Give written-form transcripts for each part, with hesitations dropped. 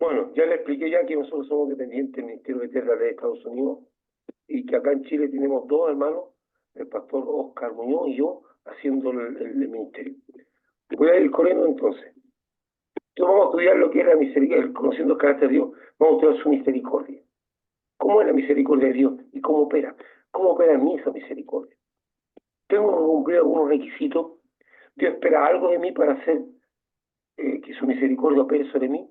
Bueno, ya le expliqué ya que nosotros somos dependientes del Ministerio de Tierra de Estados Unidos y que acá en Chile tenemos dos hermanos, el pastor Oscar Muñoz y yo, haciendo el ministerio. Voy a ir corriendo entonces. Entonces vamos a estudiar lo que es la misericordia, conociendo el carácter de Dios, vamos a estudiar su misericordia. ¿Cómo es la misericordia de Dios y cómo opera? ¿Cómo opera en mí esa misericordia? Tengo que cumplir algunos requisitos. Dios espera algo de mí para hacer que su misericordia opere sobre mí.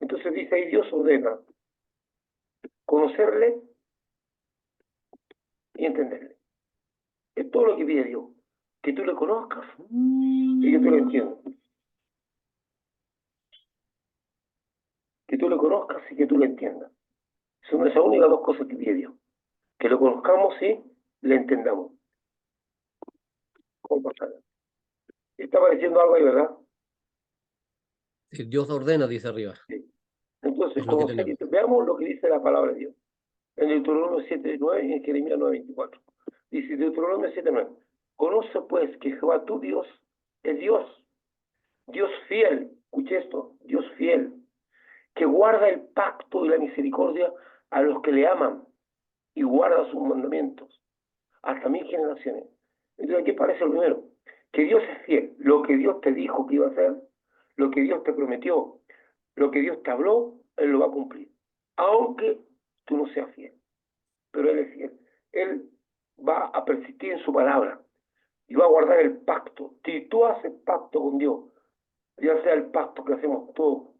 Entonces dice ahí, Dios ordena conocerle y entenderle. Es todo lo que pide Dios. Que tú le conozcas y que tú lo entiendas. Que tú le conozcas y que tú lo entiendas. Son esas únicas dos cosas que pide Dios. Que lo conozcamos y le entendamos. ¿Cómo pasa? Está apareciendo algo ahí, ¿verdad? Sí, Dios ordena, dice arriba. Sí. Entonces, Es lo que conocer, tenemos. veamos lo que dice la palabra de Dios. En Deuteronomio 7:9 y en Jeremías 9:24. Dice Deuteronomio 7:9. Conoce pues que Jehová tu Dios es Dios. Dios fiel. Escuche esto. Dios fiel. Que guarda el pacto y la misericordia a los que le aman y guarda sus mandamientos hasta 1000 generaciones. Entonces, ¿qué parece lo primero? Que Dios es fiel. Lo que Dios te dijo que iba a hacer, lo que Dios te prometió, lo que Dios te habló, Él lo va a cumplir. Aunque tú no seas fiel. Pero Él es fiel. Él va a persistir en su palabra y va a guardar el pacto. Si tú haces pacto con Dios, ya sea el pacto que hacemos todos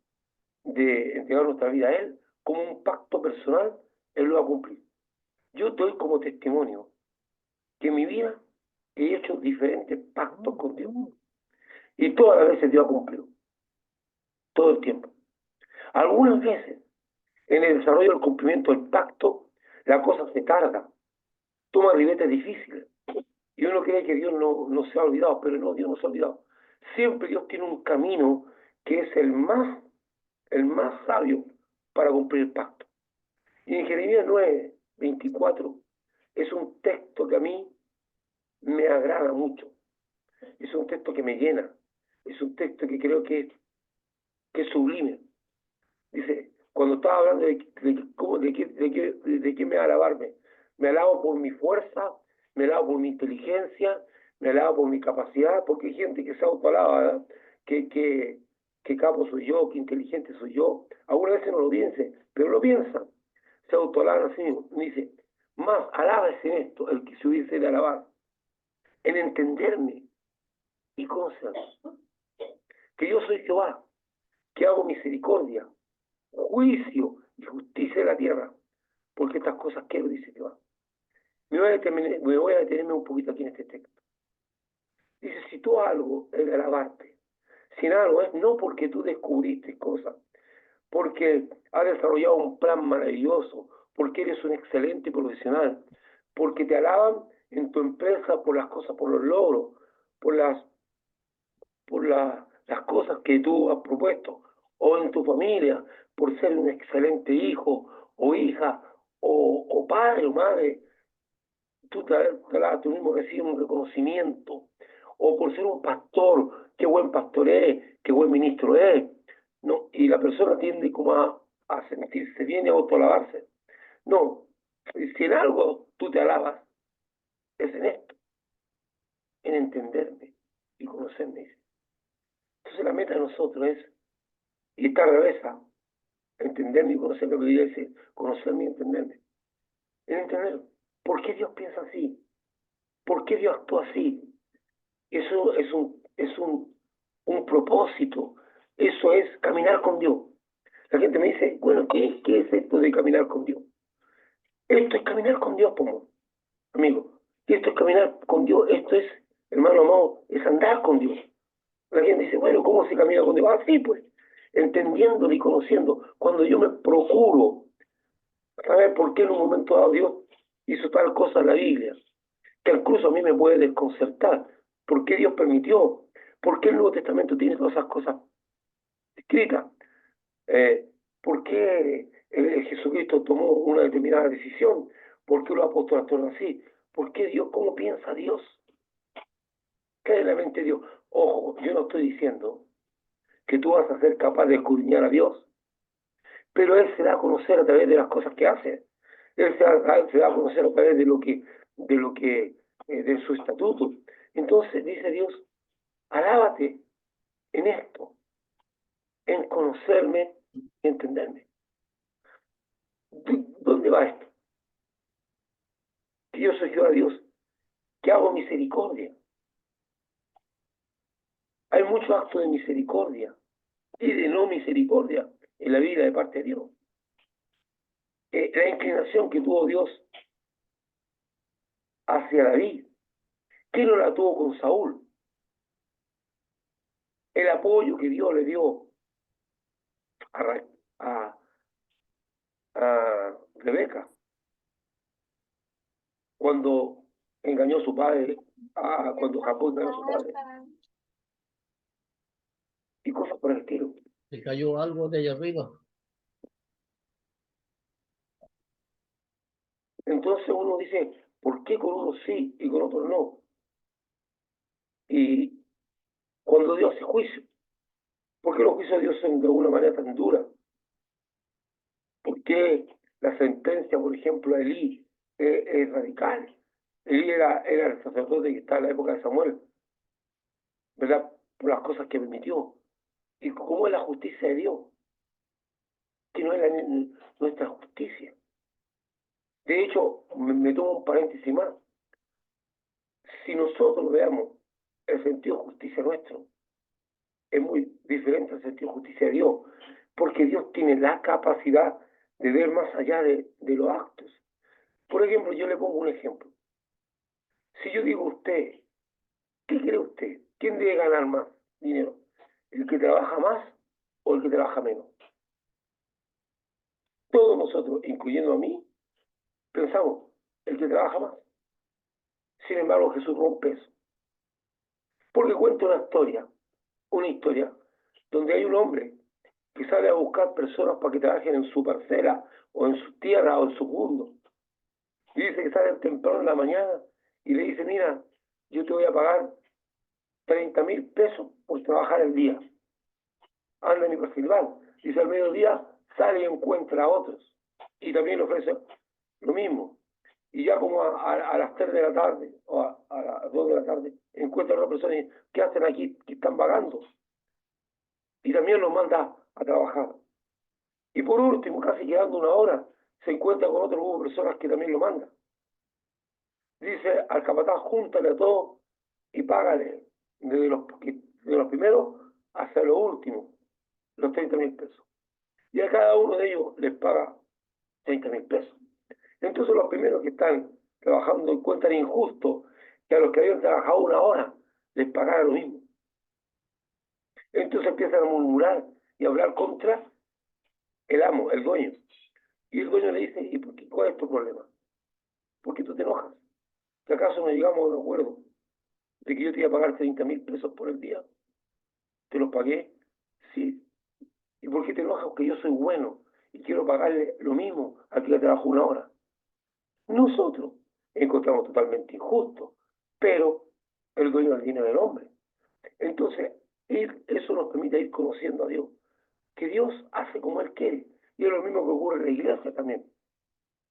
de entregar nuestra vida a Él, como un pacto personal, Él lo va a cumplir. Yo doy como testimonio que en mi vida he hecho diferentes pactos con Dios y todas las veces Dios ha cumplido, todo el tiempo. Algunas veces en el desarrollo del cumplimiento del pacto la cosa se tarda, toma ribetes difíciles y uno cree que Dios no se ha olvidado, pero no, Dios no se ha olvidado. Siempre Dios tiene un camino que es el más sabio para cumplir el pacto. Y en Jeremías 9:24 es un texto que a mí me agrada mucho. Es un texto que me llena. Es un texto que creo que es sublime. Dice, cuando estaba hablando de qué me va a alabarme, me alabo por mi fuerza, me alabo por mi inteligencia, me alabo por mi capacidad, porque hay gente que se autoalaba, ¿verdad? Que capo soy yo, que inteligente soy yo. Algunas veces no lo piense, pero lo piensan. Se autoalaban así mismo. Dice, más alábese en esto, el que se hubiese de alabar, en entenderme y conocerme. Que yo soy Jehová, que hago misericordia, juicio y justicia en la tierra, porque estas cosas quiero, dice Jehová. Me voy a detenerme un poquito aquí en este texto. Dice, si tú algo es de alabarte, sin algo es no porque tú descubriste cosas, porque has desarrollado un plan maravilloso, porque eres un excelente profesional, porque te alaban en tu empresa por las cosas, por los logros, por las cosas que tú has propuesto, o en tu familia, por ser un excelente hijo o hija, o padre o madre, tú mismo recibes un reconocimiento, o por ser un pastor, qué buen pastor es, qué buen ministro es, ¿no? Y la persona tiende como a sentirse bien y a autoalabarse. No, si en algo tú te alabas, es en esto, en entenderme y conocerme. Entonces la meta de nosotros es, y está al revés, entenderme y conocer lo que Dios dice, conocerme y entenderme. En entender por qué Dios piensa así, por qué Dios actúa así. Eso es un propósito, eso es caminar con Dios. La gente me dice, bueno, ¿qué es esto de caminar con Dios? Esto es caminar con Dios, como amigo. Esto es caminar con Dios, esto es, hermano amado, es andar con Dios. La gente dice, bueno, ¿cómo se camina con Dios? Así pues, entendiéndolo y conociendo. Cuando yo me procuro saber por qué en un momento dado Dios hizo tal cosa en la Biblia, que incluso a mí me puede desconcertar. ¿Por qué Dios permitió? ¿Por qué el Nuevo Testamento tiene todas esas cosas escritas? Eh, ¿Por qué Jesucristo tomó una determinada decisión? ¿Por qué los apóstoles actuaron así? ¿Por qué Dios? ¿Cómo piensa Dios? ¿Qué hay en la mente de Dios? Ojo, yo no estoy diciendo que tú vas a ser capaz de escudriñar a Dios, pero Él se da a conocer a través de las cosas que hace. Él se da a conocer a través de su estatuto. Entonces dice Dios, alábate en esto, en conocerme y entenderme. ¿Dónde va esto? Que yo soy Jehová Dios, que hago misericordia. Hay muchos actos de misericordia y de no misericordia en la vida de parte de Dios. La inclinación que tuvo Dios hacia David, ¿quién no la tuvo con Saúl? El apoyo que Dios le dio a, a, a Rebeca cuando engañó a su padre, cuando Jacob engañó a su padre, y cosas por el estilo. ¿Se cayó algo de allá arriba? Entonces uno dice, ¿por qué con uno sí y con otros no? Y cuando Dios hace juicio, ¿por qué los juicios de Dios son de una manera tan dura? ¿Por qué la sentencia, por ejemplo, a Elí es radical? Elí era el sacerdote que estaba en la época de Samuel, ¿verdad? Por las cosas que permitió. ¿Y cómo es la justicia de Dios? Que no es nuestra justicia. De hecho, me tomo un paréntesis más. Si nosotros veamos el sentido de justicia nuestro, es muy diferente al sentido de justicia de Dios, porque Dios tiene la capacidad de ver más allá de los actos. Por ejemplo, yo le pongo un ejemplo. Si yo digo a usted, ¿qué cree usted? ¿Quién debe ganar más dinero? ¿El que trabaja más o el que trabaja menos? Todos nosotros, incluyendo a mí, pensamos, el que trabaja más. Sin embargo, Jesús rompe eso. Porque cuenta una historia, donde hay un hombre que sale a buscar personas para que trabajen en su parcela, o en su tierra, o en su mundo. Y dice que sale temprano en la mañana y le dice, mira, yo te voy a pagar 30.000 pesos por trabajar el día. Anda en mi perfil. Dice, al mediodía sale y encuentra a otros. Y también le ofrece lo mismo. Y ya como a las 3 de la tarde, o a las 2 de la tarde, encuentra a otra persona y dice, ¿qué hacen aquí? ¿Qué están vagando? Y también los manda a trabajar. Y por último, casi quedando una hora, se encuentra con otro grupo de personas que también lo mandan. Dice al capataz, júntale a todos y págale de los primeros hasta los últimos, los 30.000 pesos. Y a cada uno de ellos les paga 30.000 pesos. Entonces los primeros que están trabajando encuentran injusto que a los que habían trabajado una hora les pagara lo mismo. Entonces empiezan a murmurar y a hablar contra el amo, el dueño. Y el dueño le dice, ¿y cuál es tu problema? ¿Por qué tú te enojas? ¿Que acaso no llegamos a un acuerdo de que yo te iba a pagar 30.000 pesos por el día? ¿Te los pagué? Sí. ¿Y por qué te enojas? Porque yo soy bueno y quiero pagarle lo mismo al que trabajó una hora. Nosotros encontramos totalmente injusto, pero el dueño del dinero del hombre. Entonces, eso nos permite ir conociendo a Dios, que Dios hace como Él quiere. Y es lo mismo que ocurre en la iglesia también.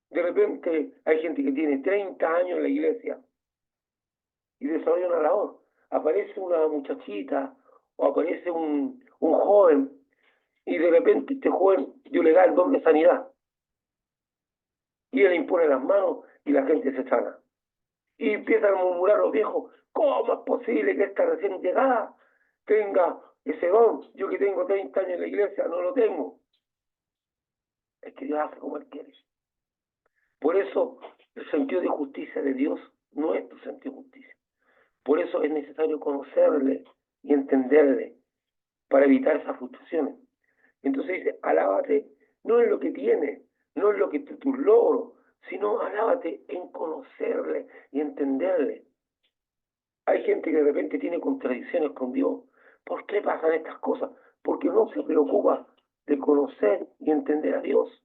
De repente hay gente que tiene 30 años en la iglesia y desarrolla una labor. Aparece una muchachita o aparece un joven y de repente este joven dio le da el don de sanidad y él impone las manos y la gente se sana. Y empiezan a murmurar los viejos, ¿cómo es posible que esta recién llegada tenga ese don? Yo que tengo 30 años en la iglesia no lo tengo. Es que Dios hace como Él quiere. Por eso el sentido de justicia de Dios no es tu sentido de justicia. Por eso es necesario conocerle y entenderle para evitar esas frustraciones. Entonces dice, alábate no en lo que tienes, no en lo que tus logros, sino alábate en conocerle y entenderle. Hay gente que de repente tiene contradicciones con Dios. ¿Por qué pasan estas cosas? Porque no se preocupa de conocer y entender a Dios.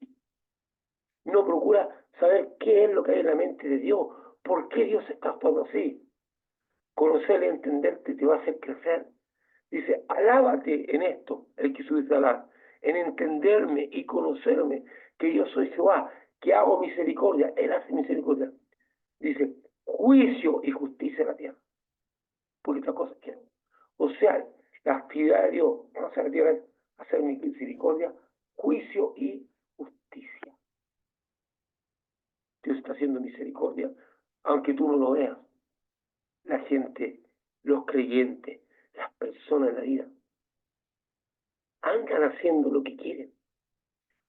No procura saber qué es lo que hay en la mente de Dios. ¿Por qué Dios está actuando así? Conocer y entenderte te va a hacer crecer. Dice, alábate en esto, el que subiste a hablar, en entenderme y conocerme que yo soy Jehová, que hago misericordia, Él hace misericordia. Dice, juicio y justicia en la tierra. Porque otra cosa que o sea, la actividad de Dios, no se refiere a hacer misericordia, juicio y justicia. Dios está haciendo misericordia, aunque tú no lo veas. La gente, los creyentes, las personas en la vida, andan haciendo lo que quieren,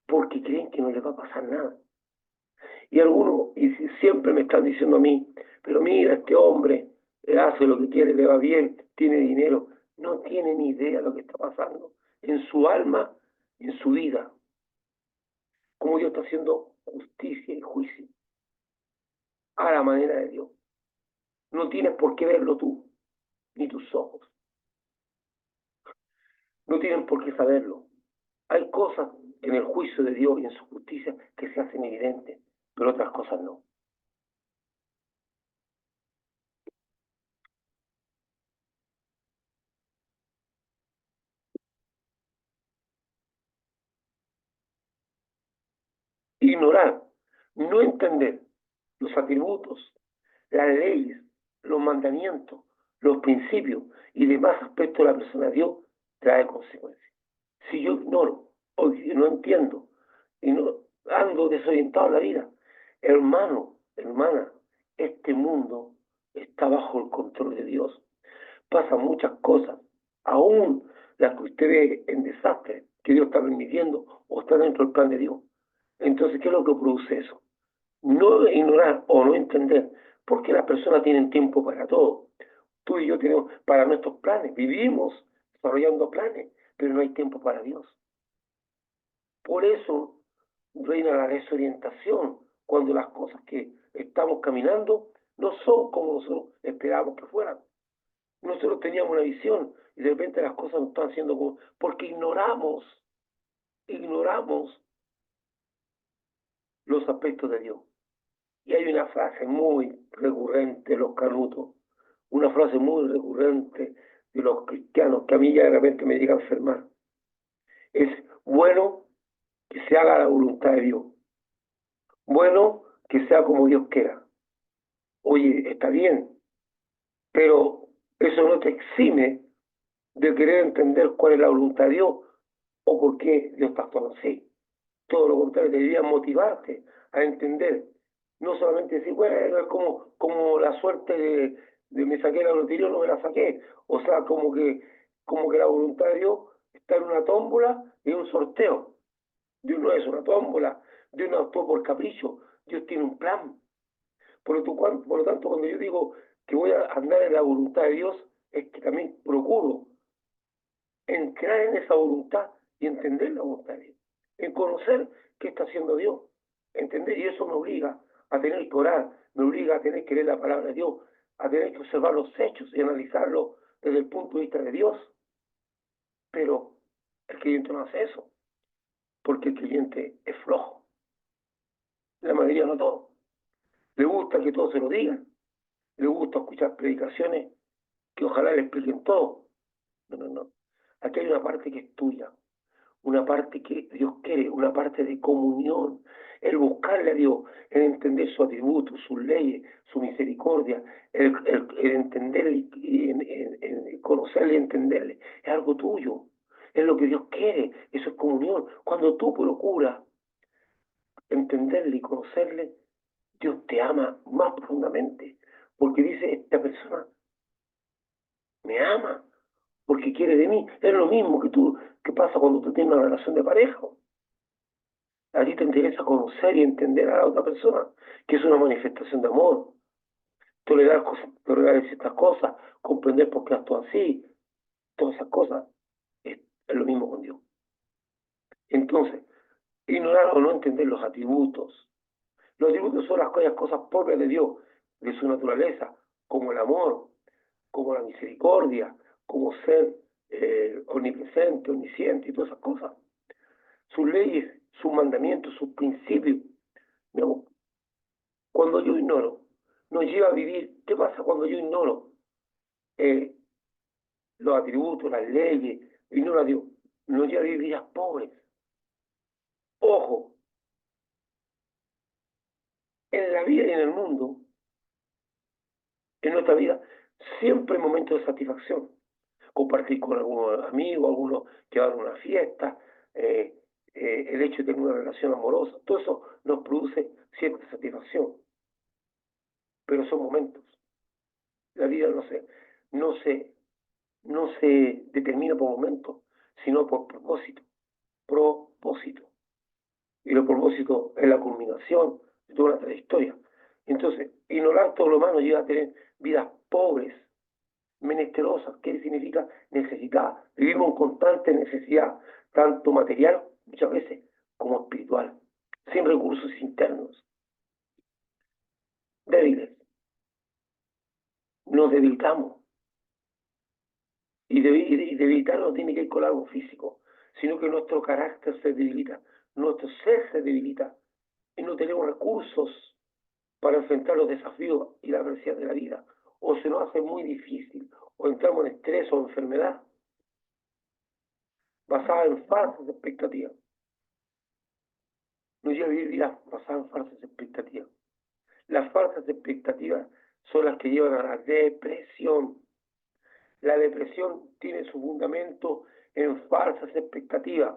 porque creen que no les va a pasar nada. Y algunos y siempre me están diciendo a mí, pero mira, este hombre hace lo que quiere, le va bien, tiene dinero. No tiene ni idea de lo que está pasando en su alma, en su vida. Cómo Dios está haciendo justicia y juicio a la manera de Dios. No tienes por qué verlo tú, ni tus ojos. No tienen por qué saberlo. Hay cosas en el juicio de Dios y en su justicia que se hacen evidentes, pero otras cosas no. Ignorar, no entender los atributos, las leyes, los mandamientos, los principios y demás aspectos de la persona de Dios trae consecuencias. Si yo ignoro o no entiendo y no ando desorientado en la vida, hermano, hermana, este mundo está bajo el control de Dios. Pasan muchas cosas, aún las que usted ve en desastre, que Dios está permitiendo o está dentro del plan de Dios. Entonces, ¿qué es lo que produce eso? No ignorar o no entender, porque las personas tienen tiempo para todo. Tú y yo tenemos para nuestros planes, vivimos desarrollando planes, pero no hay tiempo para Dios. Por eso reina la desorientación cuando las cosas que estamos caminando no son como nosotros esperábamos que fueran. Nosotros teníamos una visión y de repente las cosas no están siendo como... porque ignoramos los aspectos de Dios. Y hay una frase muy recurrente de los canutos, una frase muy recurrente de los cristianos que a mí ya de repente me llega a enfermar. Es bueno que se haga la voluntad de Dios. Bueno que sea como Dios quiera. Oye, está bien, pero eso no te exime de querer entender cuál es la voluntad de Dios o por qué Dios está actuando así. Todo lo contrario, debería motivarte a entender. No solamente decir, bueno, es como la suerte de me saqué la lotería o no me la saqué. O sea, como que la voluntad de Dios está en una tómbola y en un sorteo. Dios no es una tómbola, Dios no actúa por capricho, Dios tiene un plan. Por lo tanto, cuando yo digo que voy a andar en la voluntad de Dios, es que también procuro entrar en esa voluntad y entender la voluntad de Dios, en conocer qué está haciendo Dios, entender, y eso me obliga a tener que orar, me obliga a tener que leer la palabra de Dios, a tener que observar los hechos y analizarlos desde el punto de vista de Dios. Pero el creyente no hace eso, porque el creyente es flojo. La mayoría no todo. Le gusta que todos se lo digan, le gusta escuchar predicaciones que ojalá le expliquen todo. No, no, no. Aquí hay una parte que es tuya, una parte que Dios quiere, una parte de comunión, el buscarle a Dios, el entender su atributo, sus leyes, su misericordia, el entenderle y conocerle y entenderle, es algo tuyo, es lo que Dios quiere, eso es comunión. Cuando tú procuras entenderle y conocerle, Dios te ama más profundamente, porque dice, esta persona me ama, porque quiere de mí. Es lo mismo que pasa cuando tú tienes una relación de pareja. A ti te interesa conocer y entender a la otra persona, que es una manifestación de amor. Tolerar ciertas cosas, comprender por qué actúa así, todas esas cosas. Es lo mismo con Dios. Entonces, ignorar o no entender los atributos. Los atributos son aquellas cosas propias de Dios, de su naturaleza, como el amor, como la misericordia, como ser omnipresente, omnisciente y todas esas cosas. Sus leyes, sus mandamientos, sus principios. ¿No? Cuando yo ignoro, nos lleva a vivir. ¿Qué pasa cuando yo ignoro los atributos, las leyes, ignoro a Dios? nos lleva a vivir vidas pobres. Ojo, en la vida y en el mundo, en nuestra vida, siempre hay momentos de satisfacción. Compartir con algunos amigos, algunos que van a una fiesta, el hecho de tener una relación amorosa, todo eso nos produce cierta satisfacción. Pero son momentos. La vida no se determina por momentos, sino por propósito. Propósito. Y el propósito es la culminación de toda una trayectoria. Entonces, ignorar todo lo malo lleva a tener vidas pobres, menesterosas. ¿Qué significa necesitar? Vivimos en constante necesidad, tanto material, muchas veces, como espiritual, sin recursos internos, débiles. Nos debilitamos. Y debilitar no tiene que ir con algo físico, sino que nuestro carácter se debilita, nuestro ser se debilita, y no tenemos recursos para enfrentar los desafíos y la adversidad de la vida, o se nos hace muy difícil, o entramos en estrés o enfermedad, basada en falsas expectativas. Nos lleva a vivir vidas basadas en falsas expectativas. Las falsas expectativas son las que llevan a la depresión. La depresión tiene su fundamento en falsas expectativas.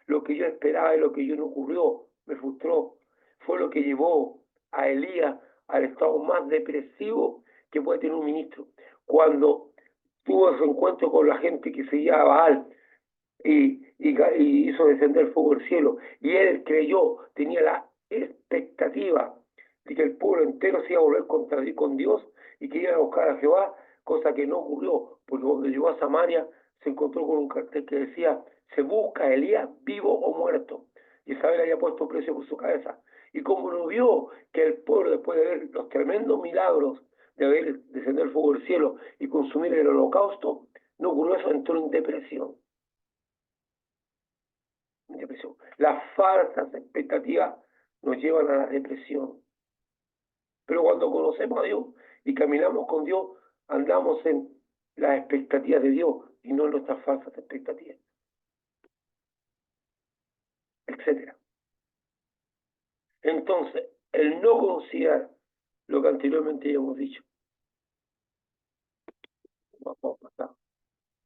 Lo que yo esperaba y lo que yo no ocurrió me frustró. Fue lo que llevó a Elías al estado más depresivo que puede tener un ministro. Cuando tuvo ese encuentro con la gente que seguía a Baal y hizo descender el fuego del cielo, y él creyó, tenía la expectativa de que el pueblo entero se iba a volver contra con Dios y que iban a buscar a Jehová, cosa que no ocurrió, porque cuando llegó a Samaria se encontró con un cartel que decía: se busca a Elías vivo o muerto. Y Isabel había puesto precio por su cabeza. Y como no vio que el pueblo, después de ver los tremendos milagros de ver descender el fuego del cielo y consumir el holocausto, no ocurrió eso, entró en depresión. Depresión. Las falsas expectativas nos llevan a la depresión. Pero cuando conocemos a Dios y caminamos con Dios, andamos en las expectativas de Dios y no en nuestras falsas expectativas, etcétera. Entonces, el no considerar lo que anteriormente ya hemos dicho,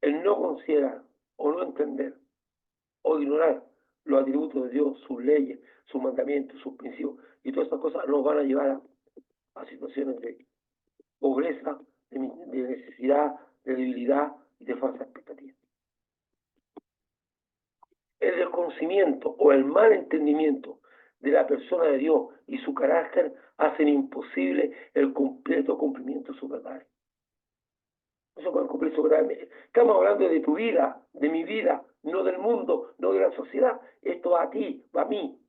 el no considerar o no entender o ignorar los atributos de Dios, sus leyes, sus mandamientos, sus principios y todas esas cosas nos van a llevar a situaciones de pobreza, de necesidad, de debilidad y de falsa expectativa. El desconocimiento o el mal entendimiento de la persona de Dios y su carácter hacen imposible el completo cumplimiento de su verdad. No se puede cumplir su verdad. Estamos hablando de tu vida, de mi vida, no del mundo, no de la sociedad. Esto va a ti, va a mí.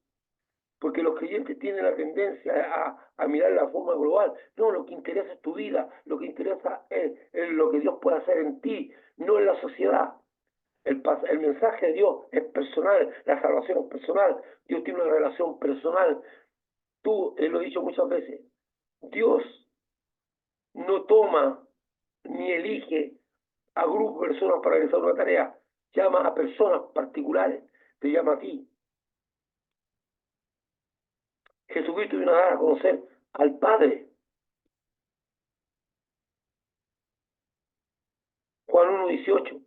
Porque los creyentes tienen la tendencia a mirar la forma global. No, lo que interesa es tu vida, lo que interesa es lo que Dios puede hacer en ti, no en la sociedad. El mensaje de Dios es personal, la salvación es personal, Dios tiene una relación personal. Tú, lo he dicho muchas veces, Dios no toma ni elige a grupos de personas para realizar una tarea, llama a personas particulares, te llama a ti. Jesucristo vino a dar a conocer al Padre. Juan 1:18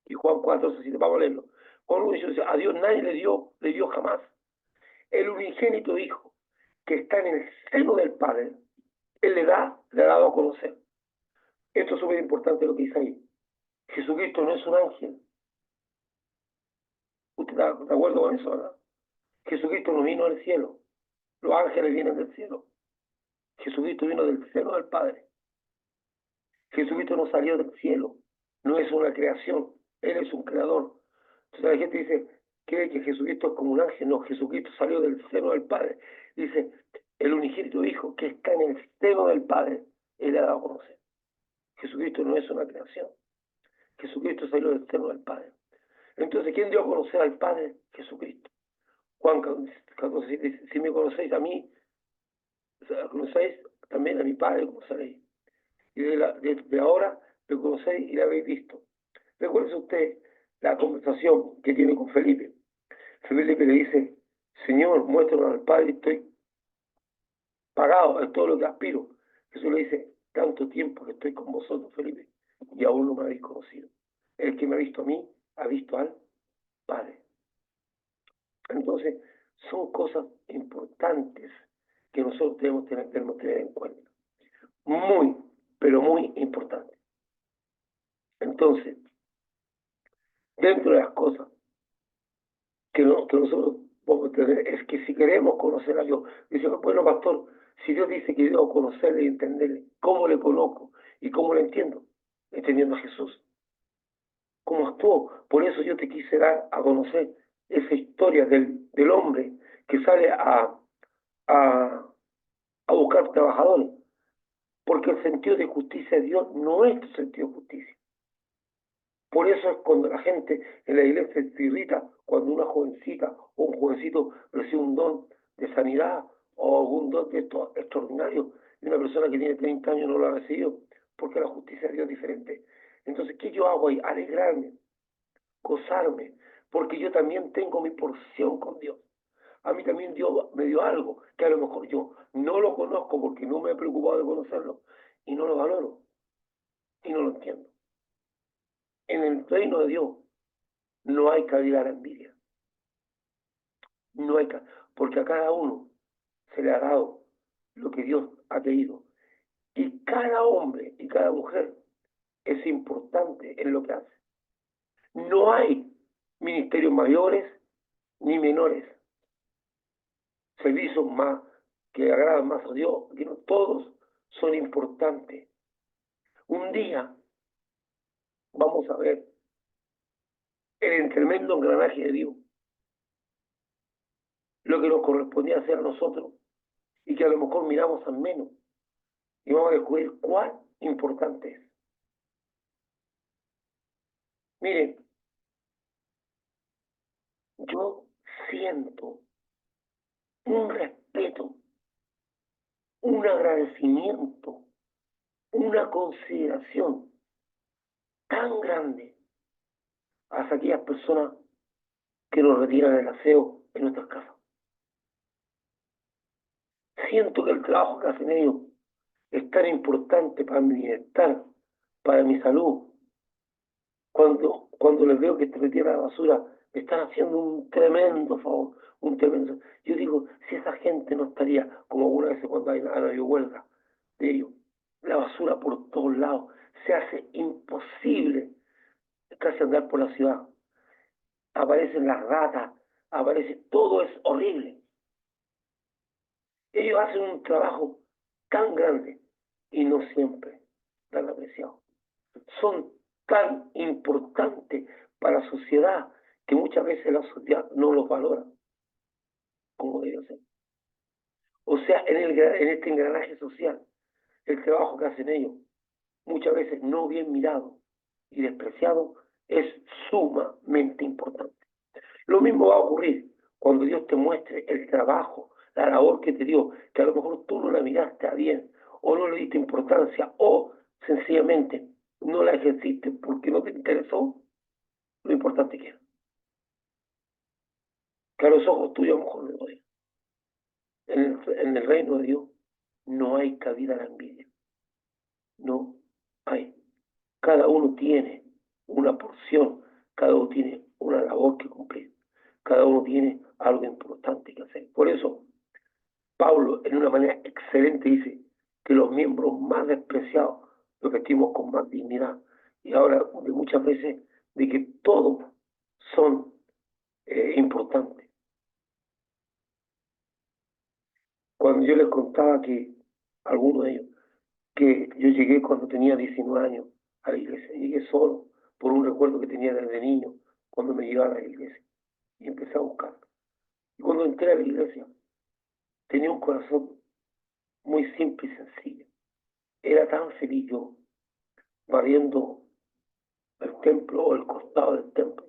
y Juan 4:17, vamos a leerlo. Juan 1:18, a Dios nadie le dio jamás. El unigénito Hijo que está en el seno del Padre, Él le ha dado a conocer. Esto es súper importante lo que dice ahí. Jesucristo no es un ángel. ¿Usted está de acuerdo con eso, verdad? Jesucristo no vino del cielo. Los ángeles vienen del cielo. Jesucristo vino del seno del Padre. Jesucristo no salió del cielo. No es una creación. Él es un creador. Entonces la gente dice, cree que Jesucristo es como un ángel. No, Jesucristo salió del seno del Padre. Dice, el unigénito Hijo que está en el seno del Padre, Él le ha dado a conocer. Jesucristo no es una creación. Jesucristo salió del seno del Padre. Entonces, ¿quién dio a conocer al Padre? Jesucristo. Juan 14 dice, si me conocéis a mí, conocéis también a mi Padre, conoceréis. Y de ahora me conocéis y le habéis visto. Recuerde usted la conversación que tiene con Felipe. Felipe le dice, Señor, muéstranos al Padre, estoy pagado, es todo lo que aspiro. Jesús le dice, tanto tiempo que estoy con vosotros, Felipe, y aún no me habéis conocido. El que me ha visto a mí, ha visto al Padre. Entonces, son cosas importantes que nosotros debemos tener en cuenta. Muy, pero muy importantes. Entonces, dentro de las cosas que nosotros podemos tener es que si queremos conocer a Dios, dice, bueno, pastor, si Dios dice que debo conocerle y entenderle, ¿cómo le conozco y cómo le entiendo? Entendiendo a Jesús, cómo actuó. Por eso yo te quise dar a conocer esa historia del hombre que sale a buscar trabajadores, porque el sentido de justicia de Dios no es tu sentido de justicia. Por eso es cuando la gente en la iglesia se irrita cuando una jovencita o un jovencito recibe un don de sanidad o algún don de estos extraordinarios y una persona que tiene 30 años no lo ha recibido, porque la justicia de Dios es diferente. Entonces, ¿qué yo hago ahí? Alegrarme, gozarme, porque yo también tengo mi porción con Dios. A mí también Dios me dio algo que a lo mejor yo no lo conozco porque no me he preocupado de conocerlo y no lo valoro y no lo entiendo. En el reino de Dios no hay cabida a la envidia. No hay porque a cada uno se le ha dado lo que Dios ha querido. Y cada hombre y cada mujer es importante en lo que hace. No hay ministerios mayores ni menores. Servicios más que agradan más a Dios. Todos son importantes. Un día vamos a ver el tremendo engranaje de Dios. Lo que nos correspondía hacer a nosotros y que a lo mejor miramos al menos. Y vamos a descubrir cuán importante es. Miren, yo siento un respeto, un agradecimiento, una consideración tan grande hacia aquellas personas que nos retiran el aseo en nuestras casas. Siento que el trabajo que hacen ellos es tan importante para mi bienestar, para mi salud. Cuando les veo que retiran la basura, me están haciendo un tremendo favor, un tremendo. Yo digo, si esa gente no estaría, como alguna vez cuando han habido huelga de ellos, la basura por todos lados, se hace imposible casi andar por la ciudad. Aparecen las ratas, aparece, todo es horrible. Ellos hacen un trabajo tan grande y no siempre tan apreciado. Son tan importantes para la sociedad que muchas veces la sociedad no los valora como debe ser. O sea, en este engranaje social, el trabajo que hacen ellos, muchas veces no bien mirado y despreciado, es sumamente importante. Lo mismo va a ocurrir cuando Dios te muestre el trabajo, la labor que te dio, que a lo mejor tú no la miraste a bien, o no le diste importancia, o sencillamente no la ejerciste porque no te interesó lo importante que era. Que a los ojos tuyos a lo mejor no lo es. En el reino de Dios no hay cabida a la envidia. No hay. Cada uno tiene una porción, cada uno tiene una labor que cumplir, cada uno tiene algo importante que hacer. Por eso, Pablo, en una manera excelente, dice que los miembros más despreciados los vestimos con más dignidad. Y ahora, de muchas veces, de que todos son importantes. Cuando yo les contaba que, algunos de ellos, que yo llegué cuando tenía 19 años a la iglesia, llegué solo por un recuerdo que tenía desde niño, cuando me llevaba a la iglesia, y empecé a buscar. Y cuando entré a la iglesia, tenía un corazón muy simple y sencillo. Era tan feliz yo, barriendo el templo o el costado del templo,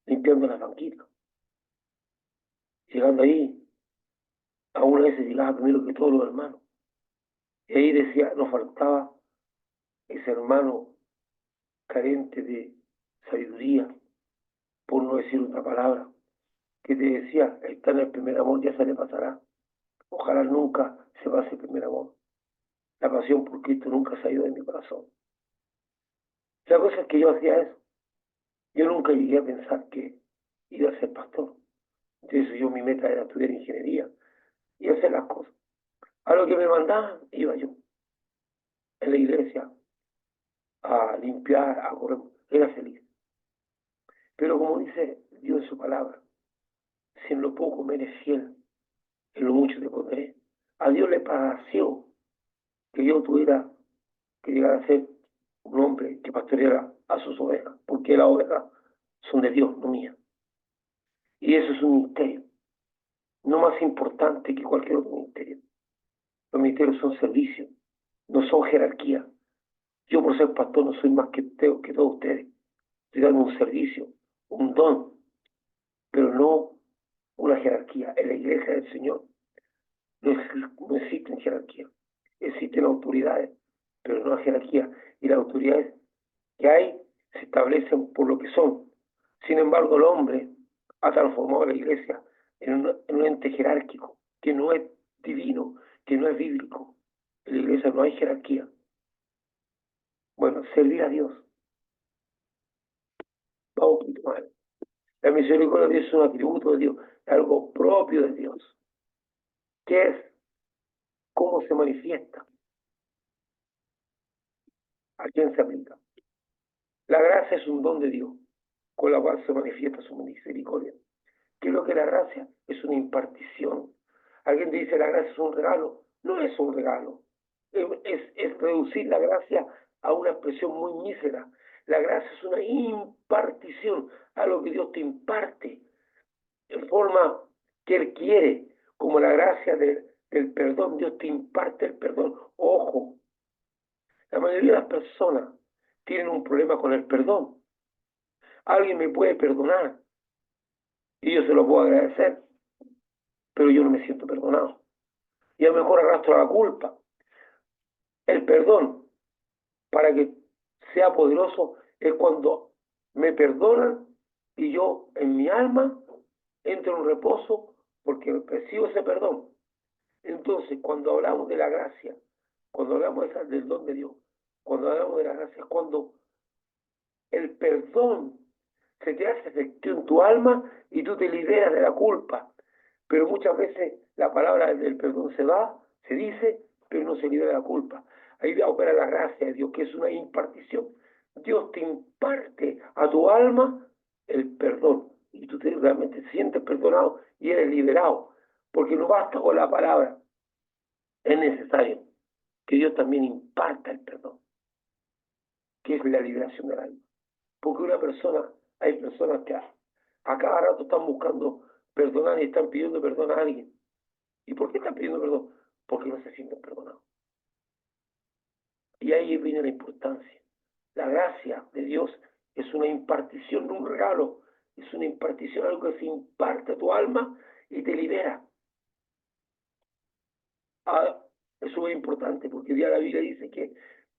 limpiando las banquitas. Llegando ahí, a una vez llegaba primero que todos los hermanos. Y ahí decía, nos faltaba ese hermano carente sabiduría, por no decir otra palabra, que te decía, está en el primer amor, ya se le pasará. Ojalá nunca se pase el primer amor. La pasión por Cristo nunca se ha ido de mi corazón. La cosa es que yo hacía eso. Yo nunca llegué a pensar que iba a ser pastor. De eso mi meta era estudiar ingeniería y hacer las cosas. A lo que me mandaban, iba yo. En la iglesia, a limpiar, a correr. Era feliz. Pero como dice Dios en su palabra, si en lo poco me eres fiel, en lo mucho te pondré. A Dios le pareció que yo tuviera que llegar a ser un hombre que pastoreara a sus ovejas, porque las ovejas son de Dios, no mías. Y eso es un misterio, no más importante que cualquier otro misterio. Los misterios son servicios, no son jerarquía. Yo por ser pastor no soy más que todos ustedes. Estoy dando un servicio, un don, pero no una jerarquía. En la iglesia del Señor no existen jerarquías, existen autoridades, pero no jerarquía. Y las autoridades que hay se establecen por lo que son. Sin embargo, el hombre ha transformado la iglesia en un ente jerárquico, que no es divino, que no es bíblico. En la iglesia no hay jerarquía. Bueno, servir a Dios. Vamos un poquito más. La misericordia de Dios es un atributo de Dios, es algo propio de Dios. ¿Qué es? ¿Cómo se manifiesta? ¿A quién se aplica? La gracia es un don de Dios, con la cual se manifiesta su misericordia. ¿Qué es lo que la gracia? Es una impartición. Alguien te dice la gracia es un regalo. No es un regalo. Es reducir la gracia a una expresión muy mísera. La gracia es una impartición, a lo que Dios te imparte en forma que Él quiere, como la gracia del perdón. Dios te imparte el perdón. Ojo, la mayoría de las personas tienen un problema con el perdón. Alguien me puede perdonar y yo se lo puedo agradecer, pero yo no me siento perdonado. Y a lo mejor arrastro la culpa. El perdón, para que sea poderoso, es cuando me perdonan y yo en mi alma entro en un reposo porque recibo ese perdón. Entonces, cuando hablamos de la gracia, cuando hablamos del don de Dios, cuando hablamos de la gracia, es cuando el perdón se te hace efectivo en tu alma y tú te liberas de la culpa. Pero muchas veces la palabra del perdón se va, se dice, pero no se libera de la culpa. Ahí opera la gracia de Dios, que es una impartición. Dios te imparte a tu alma el perdón y tú realmente te sientes perdonado y eres liberado, porque no basta con la palabra, es necesario que Dios también imparta el perdón, que es la liberación del alma. Porque una persona, hay personas que a cada rato están buscando perdonar y están pidiendo perdón a alguien. ¿Y por qué están pidiendo perdón? Porque no se sienten perdonados. Y ahí viene la importancia. La gracia de Dios es una impartición, no un regalo. Es una impartición, algo que se imparte a tu alma y te libera. Eso es importante porque ya la Biblia dice que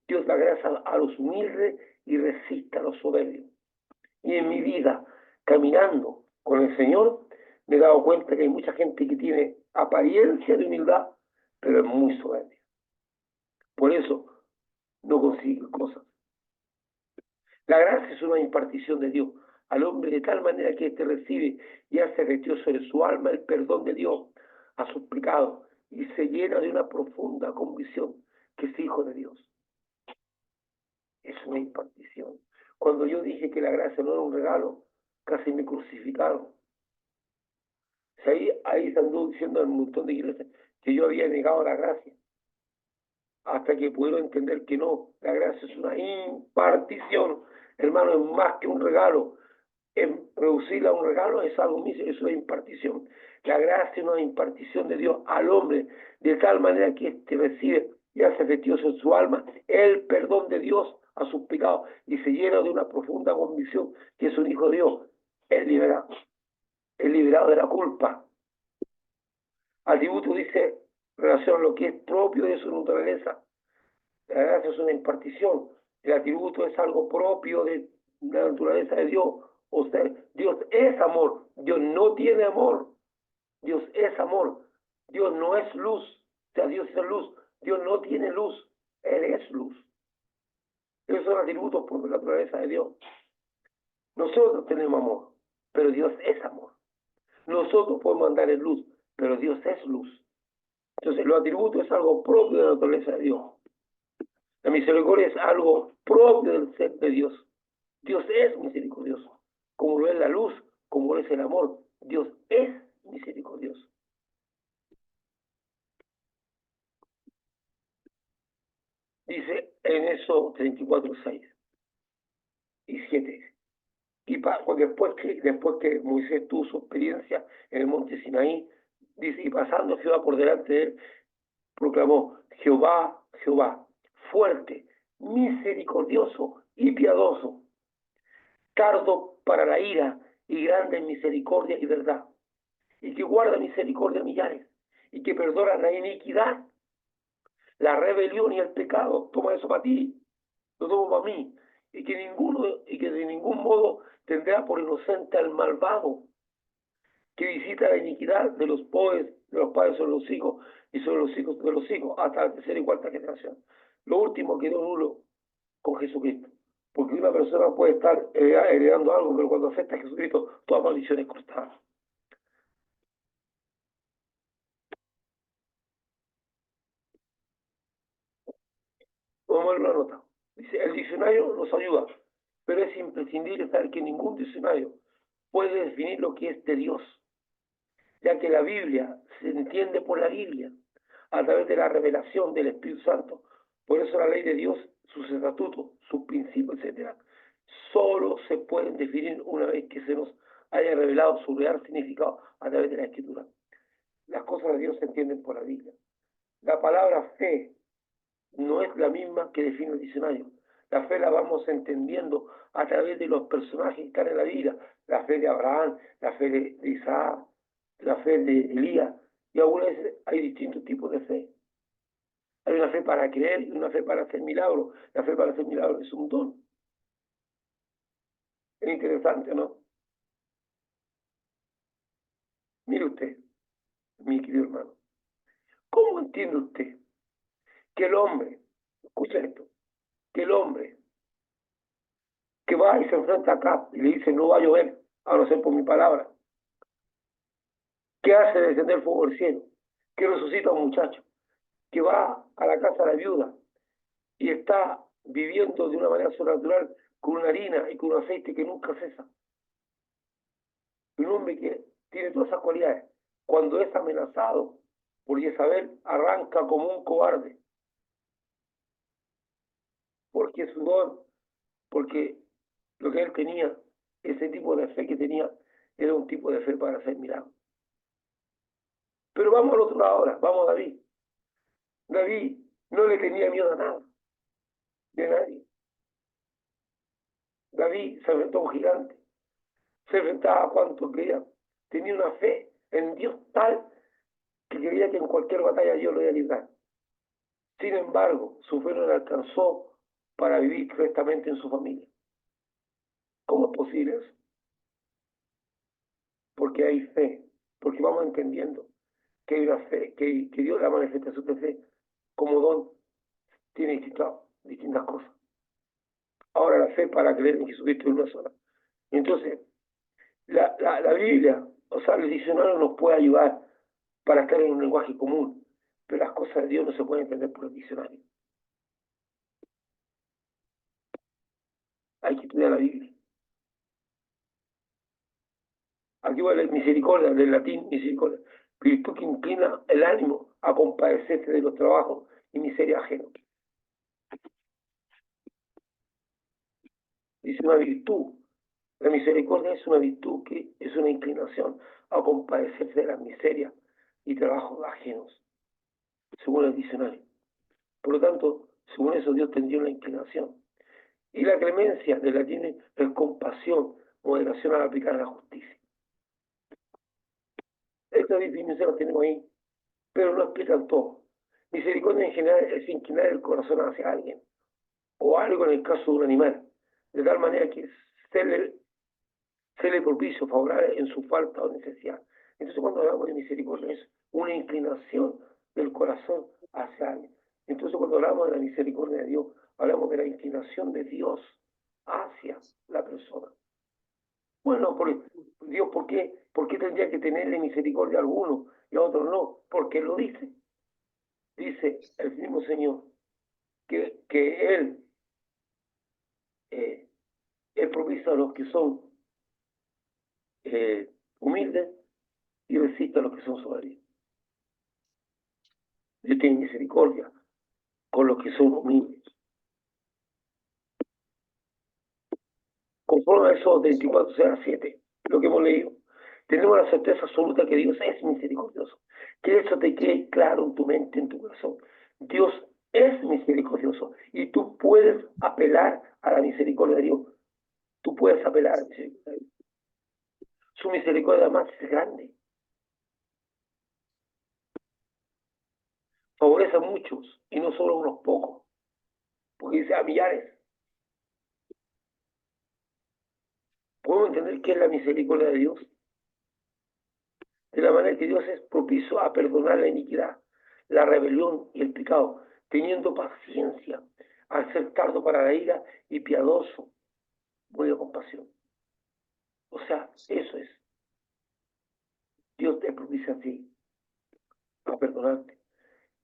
Dios da gracia a los humildes y resiste a los soberbios. Y en mi vida, caminando con el Señor, me he dado cuenta que hay mucha gente que tiene apariencia de humildad, pero es muy soberbia. Por eso no consigue cosas. La gracia es una impartición de Dios al hombre de tal manera que éste recibe y hace efectivo sobre su alma el perdón de Dios a sus pecados y se llena de una profunda convicción que es hijo de Dios. Es una impartición. Cuando yo dije que la gracia no era un regalo, casi me crucificaron. Ahí se anduvo diciendo en un montón de iglesias que yo había negado la gracia, hasta que pudieron entender que no, la gracia es una impartición, hermano, es más que un regalo. En reducirla a un regalo es algo mismo, es una impartición. La gracia es una impartición de Dios al hombre, de tal manera que éste recibe y hace efectivo en su alma el perdón de Dios a sus pecados y se llena de una profunda convicción que es un hijo de Dios. Es liberado de la culpa. Atributo dice relación a lo que es propio de su naturaleza. La gracia es una impartición. El atributo es algo propio de la naturaleza de Dios. O sea, Dios es amor. Dios no tiene amor. Dios es amor. Dios no es luz. O sea, Dios es luz. Dios no tiene luz. Él es luz. Esos son atributos por la naturaleza de Dios. Nosotros tenemos amor, pero Dios es amor. Nosotros podemos andar en luz, pero Dios es luz. Entonces, los atributos es algo propio de la naturaleza de Dios. La misericordia es algo propio del ser de Dios. Dios es misericordioso, como lo es la luz, como lo es el amor. Dios es misericordioso. Dice en eso 34:6 y 7. Porque después que Moisés tuvo su experiencia en el monte Sinaí, dice, y pasando Jehová por delante de él, proclamó: Jehová, Jehová, fuerte, misericordioso y piadoso, tardo para la ira y grande en misericordia y verdad, y que guarda misericordia a millares, y que perdona la iniquidad, la rebelión y el pecado. Toma eso para ti, lo tomo para mí, y que de ningún modo tendrá por inocente al malvado, que visita la iniquidad de los padres sobre los hijos y sobre los hijos de los hijos, hasta la tercera y cuarta generación. Lo último quedó nulo con Jesucristo, porque una persona puede estar heredando algo, pero cuando acepta a Jesucristo, toda maldición es cortada. Vamos a ver una nota. Dice, el diccionario nos ayuda, pero es imprescindible saber que ningún diccionario puede definir lo que es de Dios, ya que la Biblia se entiende por la Biblia, a través de la revelación del Espíritu Santo. Por eso la ley de Dios, sus estatutos, sus principios, etcétera, solo se pueden definir una vez que se nos haya revelado su real significado a través de la Escritura. Las cosas de Dios se entienden por la Biblia. La palabra fe no es la misma que define el diccionario. La fe la vamos entendiendo a través de los personajes que están en la Biblia. La fe de Abraham, la fe de Isaac, la fe de Elías. Y aún hay distintos tipos de fe. Hay una fe para creer y una fe para hacer milagros. La fe para hacer milagros es un don. Es interesante, ¿no? Mire usted, mi querido hermano. ¿Cómo entiende usted que el hombre, escucha esto, que el hombre que va y se enfrenta acá y le dice no va a llover, a no ser por mi palabra, que hace descender fuego del cielo, que resucita a un muchacho, que va a la casa de la viuda y está viviendo de una manera sobrenatural con una harina y con un aceite que nunca cesa? Un hombre que tiene todas esas cualidades, cuando es amenazado por Jezabel, arranca como un cobarde, porque su don, porque lo que él tenía, ese tipo de fe que tenía, era un tipo de fe para hacer milagros. Pero vamos al otro lado ahora, vamos a David. David no le tenía miedo a nada, de nadie. David se enfrentó a un gigante, se enfrentaba a cuanto quería, tenía una fe en Dios tal que creía que en cualquier batalla Dios lo iba a librar. Sin embargo, su fe no le alcanzó para vivir correctamente en su familia. ¿Cómo es posible eso? Porque hay fe, porque vamos entendiendo que hay una fe, que Dios la manifiesta su fe como don, tiene distintas cosas. Ahora la fe para creer en Jesucristo es una sola. Entonces, la Biblia, o sea, el diccionario nos puede ayudar para estar en un lenguaje común, pero las cosas de Dios no se pueden entender por el diccionario. Hay que estudiar la Biblia. Aquí va la misericordia, del latín misericordia, virtud que inclina el ánimo a compadecerse de los trabajos y miseria ajena. Dice una virtud. La misericordia es una virtud que es una inclinación a compadecerse de las miserias y trabajos ajenos, según el diccionario. Por lo tanto, según eso, Dios tendría una inclinación. Y la clemencia del latín es compasión, moderación al aplicar la justicia. Esta definición la tenemos ahí, pero no explican todo. Misericordia en general es inclinar el corazón hacia alguien, o algo en el caso de un animal, de tal manera que serle propicio, favorable en su falta o necesidad. Entonces, cuando hablamos de misericordia, es una inclinación del corazón hacia alguien. Entonces, cuando hablamos de la misericordia de Dios, hablamos de la inclinación de Dios hacia la persona. Bueno, Dios, ¿por qué tendría que tenerle misericordia a algunos y a otros no? Porque Él lo dice. Dice el mismo Señor que Él es propicio a los que son humildes y resiste a los que son soberbios. Dios tiene misericordia con los que son humildes. Conforme a Éxodo 24:7, lo que hemos leído, tenemos la certeza absoluta que Dios es misericordioso. Que eso te quede claro en tu mente, en tu corazón. Dios es misericordioso y tú puedes apelar a la misericordia de Dios. Tú puedes apelar a la misericordia de Dios. Su misericordia además es grande. Favorece a muchos y no solo a unos pocos. Porque dice a millares. ¿Podemos entender qué es la misericordia de Dios? De la manera que Dios es propicio a perdonar la iniquidad, la rebelión y el pecado, teniendo paciencia al ser tardo para la ira y piadoso, muy de compasión. O sea, eso es. Dios te propicia a ti, a perdonarte.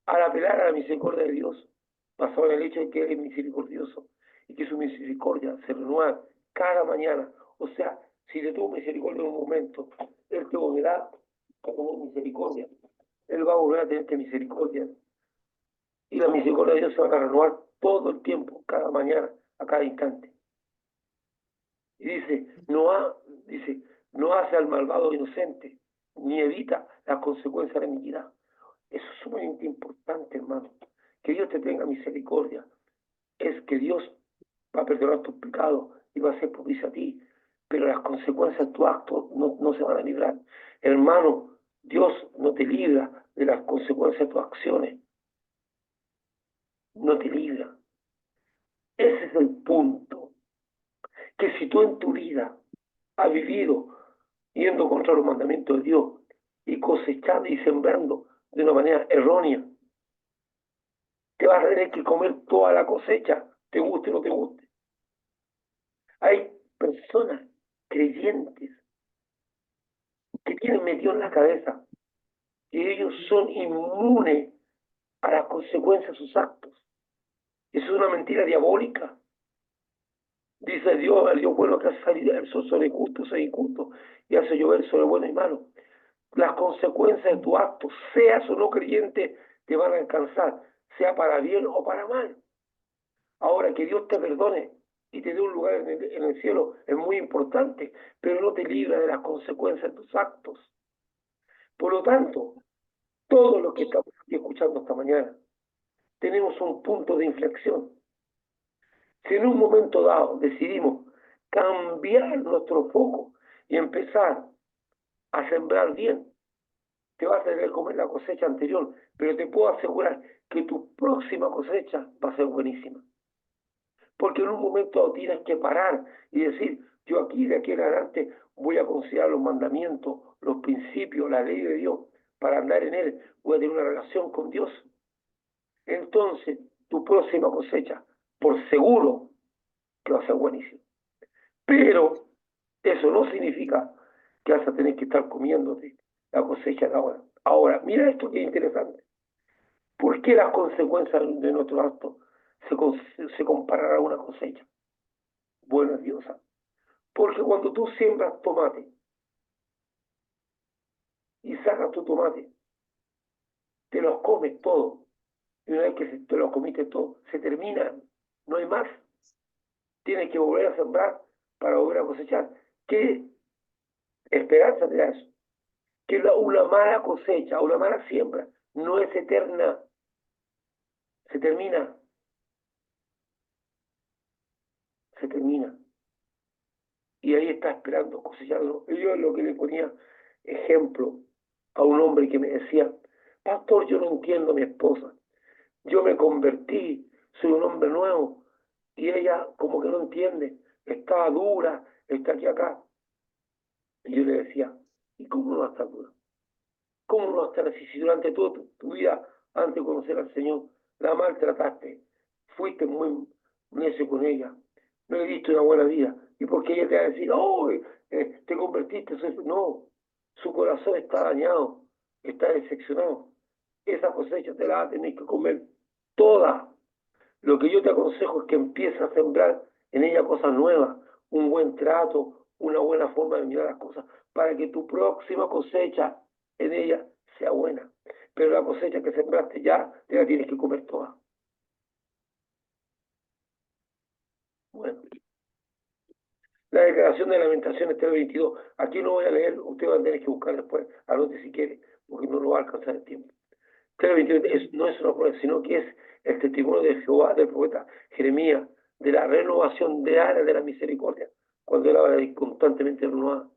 Al apelar a la misericordia de Dios, basado en el hecho de que Él es misericordioso y que su misericordia se renueva cada mañana. O sea, si te tuvo misericordia en un momento, Él te volverá a tener misericordia. Él va a volver a tenerte misericordia. Y la misericordia de Dios se va a renovar todo el tiempo, cada mañana, a cada instante. Y dice, no hace al malvado inocente, ni evita las consecuencias de la iniquidad. Eso es sumamente importante, hermano. Que Dios te tenga misericordia. Es que Dios va a perdonar tus pecados y va a ser propicio a ti. Pero las consecuencias de tu acto no se van a librar. Hermano, Dios no te libra de las consecuencias de tus acciones. No te libra. Ese es el punto. Que si tú en tu vida has vivido yendo contra los mandamientos de Dios y cosechando y sembrando de una manera errónea, te vas a tener que comer toda la cosecha, te guste o no te guste. Hay personas creyentes que tienen metido en la cabeza que ellos son inmunes a las consecuencias de sus actos. Eso es una mentira diabólica. Dice Dios, el Dios bueno que hace salir el sol sobre justos e injustos y hace llover sobre bueno y malo. Las consecuencias de tu acto, seas o no creyente, te van a alcanzar, sea para bien o para mal. Ahora, que Dios te perdone y te dé un lugar en el cielo es muy importante, pero no te libra de las consecuencias de tus actos. Por lo tanto, todos los que estamos aquí escuchando esta mañana, tenemos un punto de inflexión. Si en un momento dado decidimos cambiar nuestro foco y empezar a sembrar bien, te vas a tener que comer la cosecha anterior, pero te puedo asegurar que tu próxima cosecha va a ser buenísima. Porque en un momento dado tienes que parar y decir, yo aquí de aquí en adelante voy a considerar los mandamientos, los principios, la ley de Dios, para andar en él, voy a tener una relación con Dios. Entonces, tu próxima cosecha, por seguro, que va a ser buenísima. Pero eso no significa que vas a tener que estar comiéndote la cosecha de ahora. Ahora, mira esto que es interesante. ¿Por qué las consecuencias de nuestro acto se comparan a una cosecha? Bueno, Dios. Porque cuando tú siembras tomate y sacas tu tomate, te los comes todo. Y una vez que te los comiste todo, se termina, no hay más. Tienes que volver a sembrar para volver a cosechar. ¿Qué esperanza te da eso? Que una mala cosecha, una mala siembra, no es eterna. Se termina. Se termina. Y ahí está esperando cosecharlo. Y yo lo que le ponía ejemplo a un hombre que me decía, pastor, yo no entiendo a mi esposa. Yo me convertí, soy un hombre nuevo, y ella como que no entiende, está dura, está aquí acá. Y yo le decía, ¿y cómo no va a estar dura? ¿Cómo no va a estar así si durante toda tu vida, antes de conocer al Señor, la maltrataste, fuiste muy necio con ella, no le diste una buena vida? ¿Y porque ella te va a decir, oh, te convertiste? No, su corazón está dañado, está decepcionado. Esa cosecha te la va a tener que comer toda. Lo que yo te aconsejo es que empieces a sembrar en ella cosas nuevas, un buen trato, una buena forma de mirar las cosas, para que tu próxima cosecha en ella sea buena. Pero la cosecha que sembraste ya, te la tienes que comer toda. Bueno, la declaración de Lamentaciones 3:22. Aquí no voy a leer, usted va a tener que buscar después, anote si quiere, porque no lo va a alcanzar el tiempo. 3:22 no es una prueba, sino que es el testimonio de Jehová, del profeta Jeremías, de la renovación de áreas de la misericordia, cuando él habla de constantemente renovada,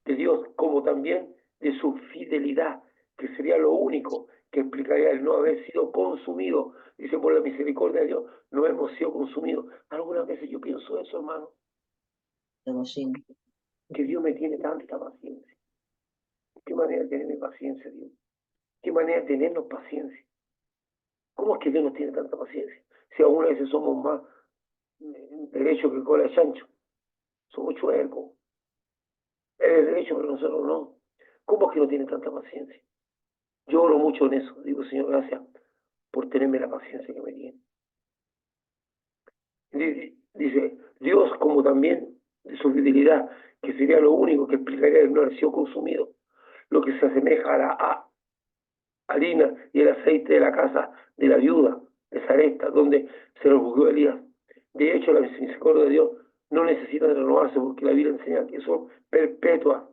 de Dios, como también de su fidelidad, que sería lo único que explicaría el no haber sido consumido. Dice, por la misericordia de Dios, no hemos sido consumidos. Algunas veces yo pienso eso, hermano, que Dios me tiene tanta paciencia. ¿Qué manera de tener paciencia, Dios? ¿Qué manera de tenernos paciencia? ¿Cómo es que Dios nos tiene tanta paciencia? Si algunas veces somos más derechos que cola de chancho, somos chuecos. Él es derecho, pero nosotros no. ¿Cómo es que no tiene tanta paciencia? Yo oro mucho en eso. Digo, Señor, gracias por tenerme la paciencia que me tiene. Dice, Dios como también de su fidelidad, que sería lo único que explicaría el no haber sido consumido, lo que se asemeja a la harina y el aceite de la casa de la viuda de Sarepta, donde se refugió Elías. De hecho, la misericordia de Dios no necesita de renovarse, porque la Biblia enseña que son perpetuas,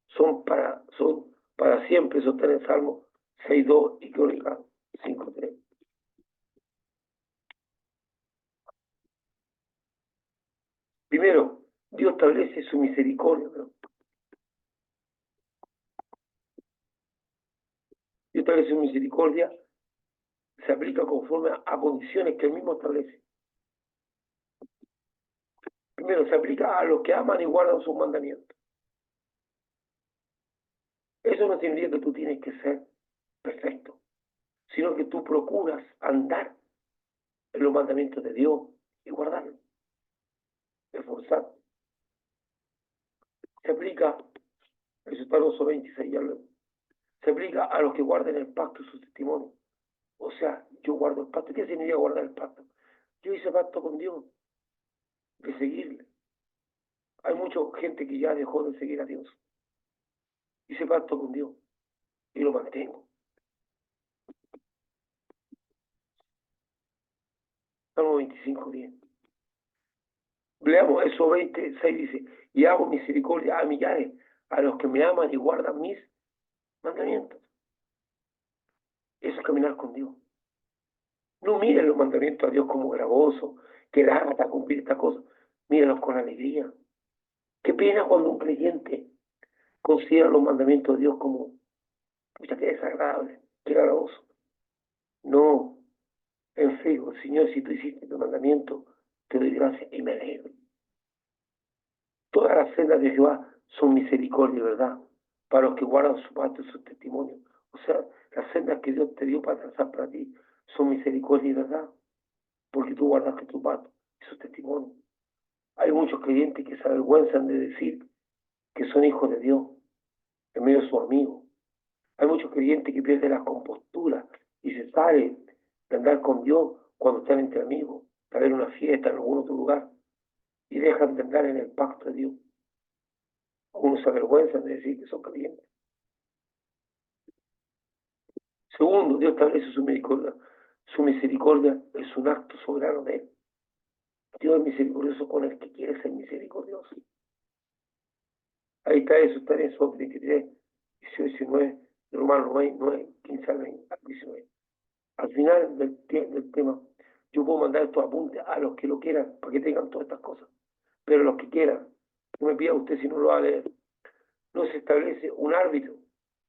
son para siempre. Eso está en el Salmo 6:2 y Crónicas 5:3. Primero, Dios establece su misericordia. ¿No? Dios establece su misericordia, se aplica conforme a condiciones que él mismo establece. Primero, se aplica a los que aman y guardan sus mandamientos. Eso no significa que tú tienes que ser perfecto, sino que tú procuras andar en los mandamientos de Dios y guardarlos, esforzar. Se aplica, eso está en los 26, ya luego. Se aplica a los que guarden el pacto y sus testimonios. O sea, yo guardo el pacto. ¿Qué significa guardar el pacto? Yo hice pacto con Dios de seguirle. Hay mucha gente que ya dejó de seguir a Dios. Hice pacto con Dios y lo mantengo. Salmo 25:10. Leamos eso 26, dice, y hago misericordia a millares, a los que me aman y guardan mis mandamientos. Eso es caminar con Dios. No miren los mandamientos a Dios como gravoso, que lata cumplir esta cosa. Mírenlos con alegría. Qué pena cuando un creyente considera los mandamientos de Dios como, pucha, qué desagradable, qué gravoso. No, en fe, Señor, si tú hiciste tu mandamiento, te doy gracias y me alegro. Todas las sendas de Jehová son misericordia, ¿verdad? Para los que guardan su pacto y su testimonio. O sea, las sendas que Dios te dio para trazar para ti son misericordia, ¿verdad? Porque tú guardaste tu pacto y su testimonio. Hay muchos creyentes que se avergüenzan de decir que son hijos de Dios en medio de sus amigos. Hay muchos creyentes que pierden la compostura y se salen de andar con Dios cuando están entre amigos, para ver una fiesta en algún otro lugar, y dejan de andar en el pacto de Dios. Algunos se avergüenzan de decir que son creyentes. Segundo, Dios establece su misericordia. Su misericordia es un acto soberano de Él. Dios es misericordioso con el que quiere ser misericordioso. Ahí está eso, está en eso, 23, 18, 19, Romanos 9, 15 al 19. Al final del tema, yo puedo mandar estos apuntes a los que lo quieran, para que tengan todas estas cosas. Pero los que quieran, no me pida usted si no lo va a leer. No se establece un árbitro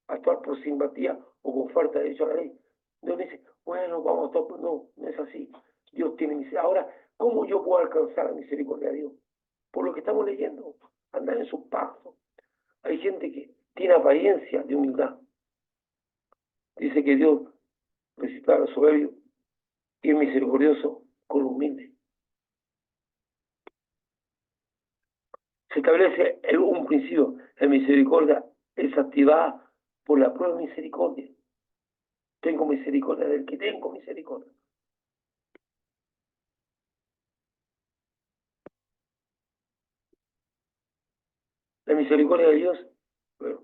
a actuar por simpatía o con falta de derecho a la ley. Dios dice, bueno, vamos a actuar. No, no es así. Dios tiene misericordia. Ahora, ¿cómo yo puedo alcanzar la misericordia de Dios? por lo que estamos leyendo, andar en sus pasos. Hay gente que tiene apariencia de humildad. Dice que Dios resiste al soberbio y es misericordioso con los humildes. Se establece un principio, la misericordia es activada por la prueba de misericordia. Tengo misericordia del que tengo misericordia. La misericordia de Dios, bueno,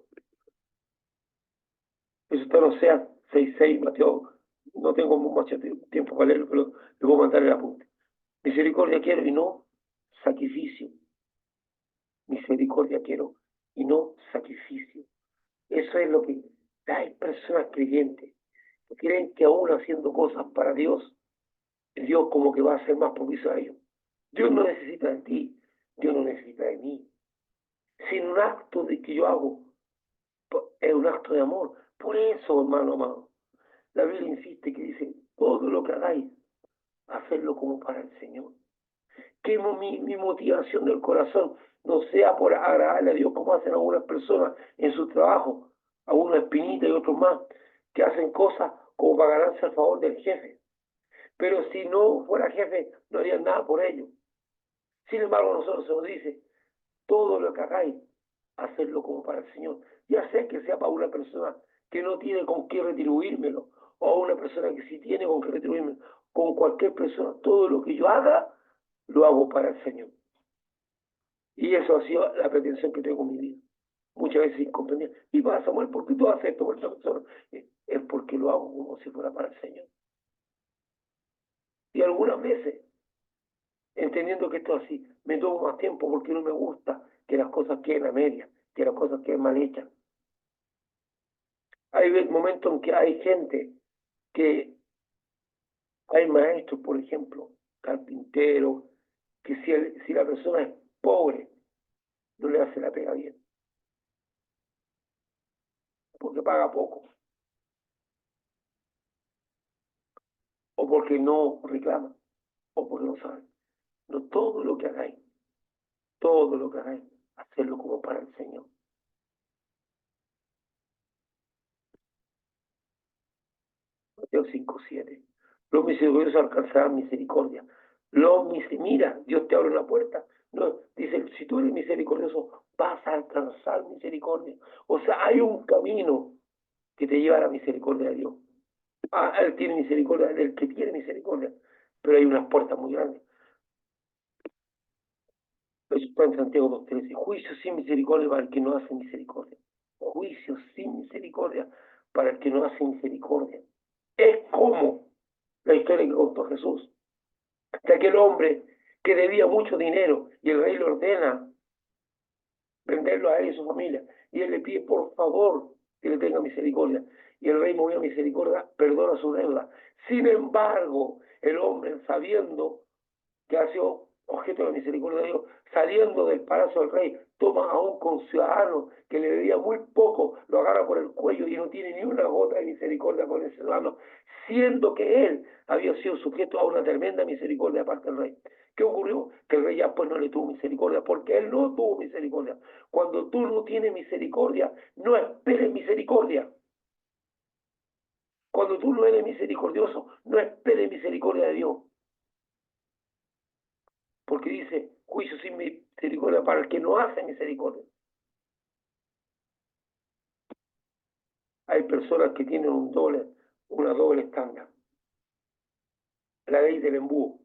eso está en Oseas 6:6, Mateo, no tengo mucho tiempo para leerlo, pero le voy a mandar el apunte. Misericordia quiero y no sacrificio. Misericordia quiero y no sacrificio. Eso es lo que hay personas creyentes que creen que aún haciendo cosas para Dios, Dios como que va a ser más propicio a ellos. Dios no necesita de ti, Dios no necesita de mí. Sin un acto de que yo hago, es un acto de amor. Por eso, hermano amado, la Biblia insiste que dice, todo lo que hagáis, hacerlo como para el Señor. Que mi motivación del corazón no sea por agradarle a Dios como hacen algunas personas en su trabajo, algunos espinitas y otros más, que hacen cosas como para ganarse el favor del jefe. Pero si no fuera jefe, no harían nada por ellos. Sin embargo, a nosotros se nos dice, todo lo que hagáis, hacerlo como para el Señor. Ya sea que sea para una persona que no tiene con qué retribuírmelo, o una persona que sí tiene con qué retribuírmelo, con cualquier persona, todo lo que yo haga, lo hago para el Señor. Y eso ha sido la pretensión que tengo en mi vida. Muchas veces incomprendida. Y para Samuel, ¿por qué tú haces esto por esta persona? Es porque lo hago como si fuera para el Señor. Y algunas veces, entendiendo que esto es así, me tomo más tiempo porque no me gusta que las cosas queden a medias, que las cosas queden mal hechas. Hay momentos en que hay gente que, hay maestros, por ejemplo, carpinteros, que si la persona es pobre, no le hace la pega bien, porque paga poco, o porque no reclama, o porque no sabe. No todo lo que hagáis, todo lo que hagáis, hacerlo como para el Señor. Mateo 5:7. Los misericordiosos alcanzarán misericordia. Mira, Dios te abre una puerta. No, dice, si tú eres misericordioso, vas a alcanzar misericordia. O sea, hay un camino que te lleva a la misericordia de Dios. Él tiene misericordia del que tiene misericordia, pero hay unas puertas muy grandes. Eso está en Santiago 2:13. Juicio sin misericordia para el que no hace misericordia. Juicio sin misericordia para el que no hace misericordia. Es como la historia que contó Jesús, de aquel hombre que debía mucho dinero y el rey le ordena venderlo a él y a su familia. Y él le pide por favor que le tenga misericordia. Y el rey, movido a misericordia, perdona su deuda. Sin embargo, el hombre, sabiendo que ha sido objeto de la misericordia de Dios, saliendo del palacio del rey, toma a un conciudadano que le debía muy poco, lo agarra por el cuello y no tiene ni una gota de misericordia con ese ciudadano, siendo que él había sido sujeto a una tremenda misericordia de parte del rey. ¿Qué ocurrió? Que el rey ya pues no le tuvo misericordia, porque él no tuvo misericordia. Cuando tú no tienes misericordia, no esperes misericordia. Cuando tú no eres misericordioso, no esperes misericordia de Dios. Porque dice, juicio sin misericordia para el que no hace misericordia. Hay personas que tienen una doble estándar. La ley del embudo.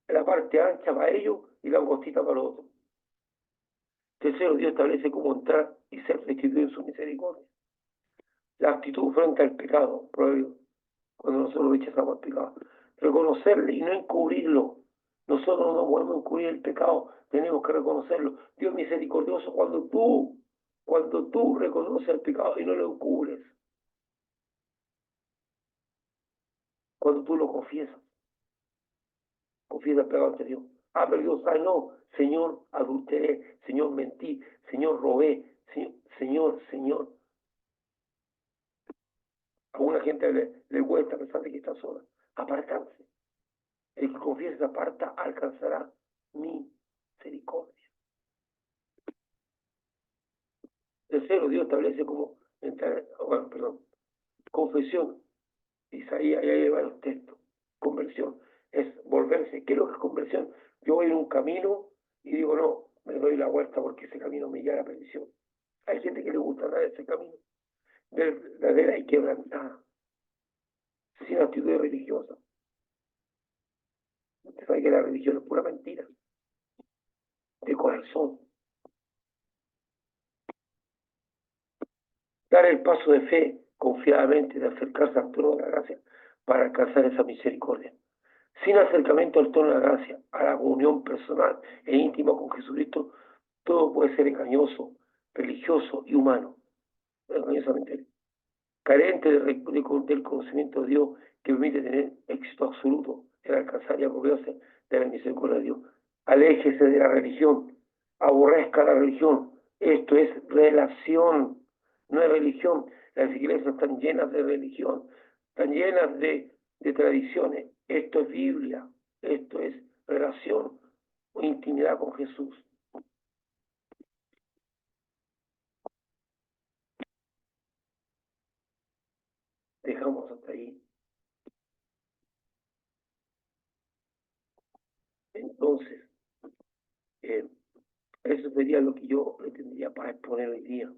La parte ancha para ellos y la angostita para los otros. Tercero, Dios establece cómo entrar y ser restituido en su misericordia. La actitud frente al pecado, proverbio, cuando nosotros rechazamos el pecado. Reconocerle y no encubrirlo. Nosotros no podemos encubrir el pecado, tenemos que reconocerlo. Dios misericordioso cuando tú reconoces el pecado y no lo encubres. Cuando tú lo confiesas el pecado ante Dios. Pero Dios sabe, no, Señor, adulteré, Señor, mentí, Señor, robé, Señor. A alguna gente le cuesta pensar que está sola. Apartarse. El que confiesa se aparta alcanzará misericordia. Tercero, Dios establece como entrar, bueno, perdón, confesión. Isaías, ya hay varios textos. Conversión es volverse. ¿Qué es lo que es conversión? Yo voy en un camino y digo, no, me doy la vuelta porque ese camino me lleva a la perdición. Hay gente que le gusta dar ese camino, verdadera y quebrantada, sin actitud religiosa. Usted sabe que la religión es pura mentira, de corazón. Dar el paso de fe confiadamente, de acercarse al trono de la gracia para alcanzar esa misericordia. Sin acercamiento al trono de la gracia, a la comunión personal e íntima con Jesucristo, todo puede ser engañoso, religioso y humano, engañosamente carente del conocimiento de Dios que permite tener éxito absoluto en alcanzar y apropiarse de la misericordia de Dios. Aléjese de la religión, aborrezca la religión. Esto es relación, no es religión. Las iglesias están llenas de religión, están llenas de tradiciones. Esto es Biblia, esto es relación o intimidad con Jesús. Dejamos hasta ahí. Entonces, eso sería lo que yo le tendría para exponer hoy día.